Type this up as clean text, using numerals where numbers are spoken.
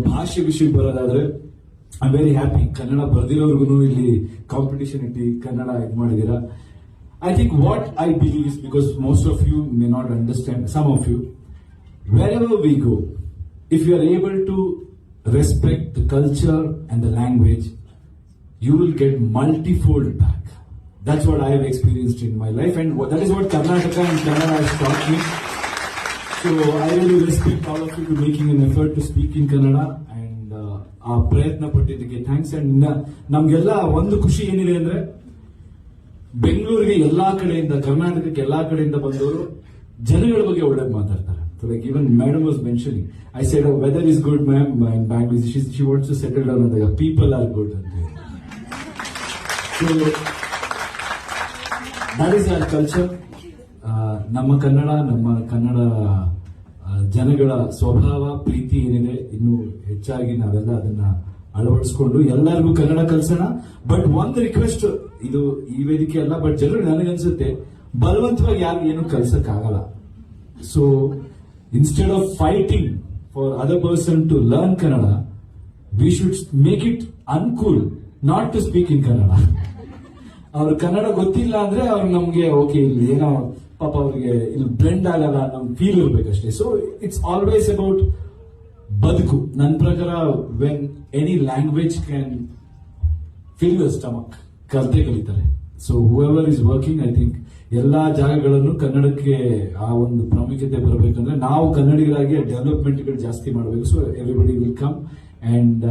ಭಾಷೆ ವಿಷಯಕ್ಕೆ ಬರೋದಾದ್ರೆ ಐ ವೆರಿ ಹ್ಯಾಪಿ. ಕನ್ನಡ ಬರೆದಿರೋರ್ಗು ಇಲ್ಲಿ ಕಾಂಪಿಟೇಷನ್ ಇಟ್ಟು ಕನ್ನಡ ಇದು ಮಾಡಿದೀರಾ. I think what I believe is, because most of you may not understand, some of you, wherever we go, if you are able to respect the culture and the language, you will get multifold back. That's what I have experienced in my life, and that is what Karnataka and Kannada has taught me. So I really respect all of you to making an effort to speak in Kannada, and ಆ ಪ್ರಯತ್ನ ಪಟ್ಟಿದ್ದಕ್ಕೆ thanks. And ನಮ್ಗೆಲ್ಲ ಒಂದು ಖುಷಿ ಏನಿದೆ ಅಂದ್ರೆ, ಬೆಂಗಳೂರಿಗೆ ಎಲ್ಲಾ ಕಡೆಯಿಂದ, ಕರ್ನಾಟಕಕ್ಕೆ ಎಲ್ಲಾ ಕಡೆಯಿಂದ ಬಂದವರು ಜನಗಳ ಬಗ್ಗೆ ಒಳ್ಳೆ ಮಾತಾಡ್ತಾರೆ. So like even madam was mentioning, I said, oh, weather is good ma'am in Bangalore, she wants to settle down, and the people are good. So that is our culture. ನಮ್ಮ ಕನ್ನಡ ಜನಗಳ ಸ್ವಭಾವ, ಪ್ರೀತಿ ಏನಿದೆ, ಇನ್ನು ಹೆಚ್ಚಾಗಿ ನಾವೆಲ್ಲ ಅದನ್ನ ಅಳವಡಿಸ್ಕೊಂಡು ಎಲ್ಲರಿಗೂ ಕನ್ನಡ ಕಲಿಸೋಣ. ಬಟ್ ಒಂದು ರಿಕ್ವೆಸ್ಟ್, ಇದು ಈ ವೇದಿಕೆ ಅಲ್ಲ, ಬಟ್ ಜನರು ನನಗನ್ಸುತ್ತೆ ಬಲವಂತವಾಗಿ ಯಾರು ಏನು ಕಲ್ಸಕ್ ಆಗಲ್ಲ. So instead of fighting for other person to learn Kannada, we should make it uncool not to speak in Kannada. ಅವ್ರ ಕನ್ನಡ ಗೊತ್ತಿಲ್ಲ ಅಂದ್ರೆ ಅವ್ರು ನಮ್ಗೆ ಓಕೆ, ಇಲ್ಲಿ ಏನೋ ಪಾಪ ಅವ್ರಿಗೆ ಇಲ್ಲಿ ಬ್ಲೆಂಡ್ ಆಗಲ್ಲ, ನಮ್ ಫೀಲ್ ಇರ್ಬೇಕಷ್ಟೇ. ಸೊ ಇಟ್ಸ್ ಆಲ್ವೇಸ್ ಅಬೌಟ್ ಬದುಕು. ನನ್ನ ಪ್ರಕಾರ when any language can fill your stomach, ಕಲಿತಾರೆ. So whoever is working, I think ಎಲ್ಲಾ ಜಾಗಗಳನ್ನು ಕನ್ನಡಕ್ಕೆ ಆ ಒಂದು ಪ್ರಾಮುಖ್ಯತೆ ಬರಬೇಕಂದ್ರೆ ನಾವು ಕನ್ನಡಿಗರಾಗಿ ಡೆವಲಪ್ಮೆಂಟ್ ಜಾಸ್ತಿ ಮಾಡಬೇಕು. So everybody will come and